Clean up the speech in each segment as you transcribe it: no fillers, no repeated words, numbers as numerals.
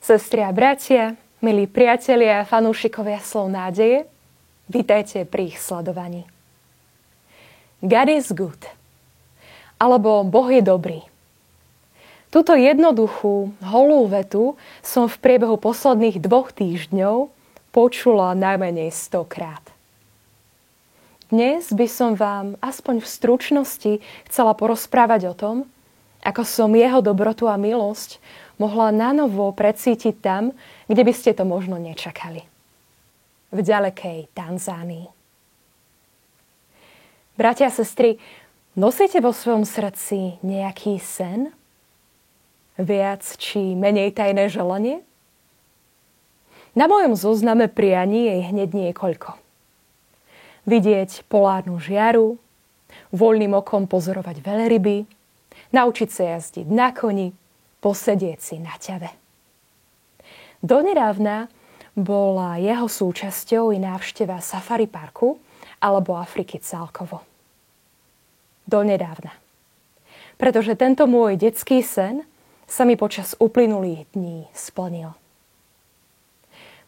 Sestry a bratia, milí priatelia a fanúšikovia slov nádeje, vitajte pri ich sledovaní. God is good, alebo Boh je dobrý. Túto jednoduchú, holú vetu som v priebehu posledných 2 týždňov počula najmenej 100-krát. Dnes by som vám aspoň v stručnosti chcela porozprávať o tom, ako som jeho dobrotu a milosť mohla nanovo precítiť tam, kde by ste to možno nečakali. V ďalekej Tanzánii. Bratia a sestry, nosíte vo svojom srdci nejaký sen? Viac či menej tajné želanie? Na mojom zozname prianí je hneď niekoľko. Vidieť polárnu žiaru, voľným okom pozorovať veľryby, naučiť sa jazdiť na koni, posedieť si na ťave. Donedávna bola jeho súčasťou i návšteva safari parku alebo Afriky celkovo. Donedávna. Pretože tento môj detský sen sa mi počas uplynulých dní splnil.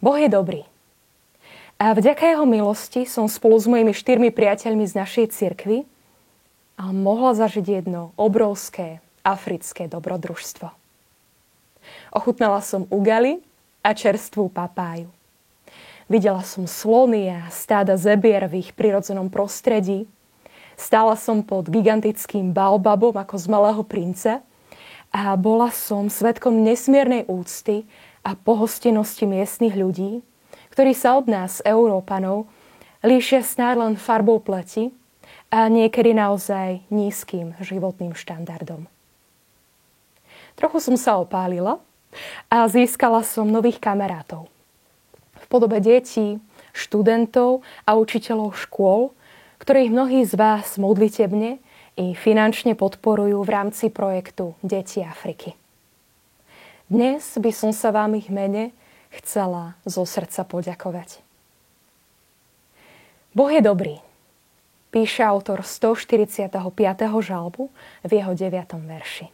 Boh je dobrý. A vďaka jeho milosti som spolu s mojimi 4 priateľmi z našej cirkvi mohla zažiť jedno obrovské africké dobrodružstvo. Ochutnala som ugali a čerstvú papáju. Videla som slony a stáda zebier v ich prirodzenom prostredí. Stála som pod gigantickým baobabom ako z Malého princa a bola som svedkom nesmiernej úcty a pohostinnosti miestnych ľudí, ktorí sa od nás, Európanov, líšia snáď len farbou pleti a niekedy naozaj nízkym životným štandardom. Trochu som sa opálila a získala som nových kamarátov. V podobe detí, študentov a učiteľov škôl, ktorých mnohí z vás modlitebne i finančne podporujú v rámci projektu Deti Afriky. Dnes by som sa vám ich mene chcela zo srdca poďakovať. Boh je dobrý, píše autor 145. žalbu v jeho 9. verši.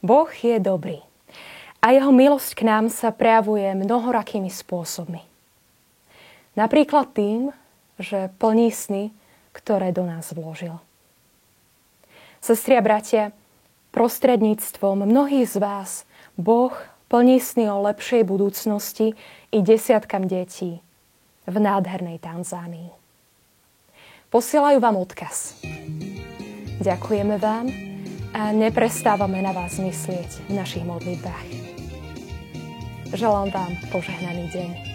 Boh je dobrý a jeho milosť k nám sa prejavuje mnohorakými spôsobmi. Napríklad tým, že plní sny, ktoré do nás vložil. Sestri a bratia, prostredníctvom mnohých z vás Boh plní sny o lepšej budúcnosti i desiatkam detí v nádhernej Tanzánii. Posielajú vám odkaz. Ďakujeme vám a neprestávame na vás myslieť v našich modlitbách. Želám vám požehnaný deň.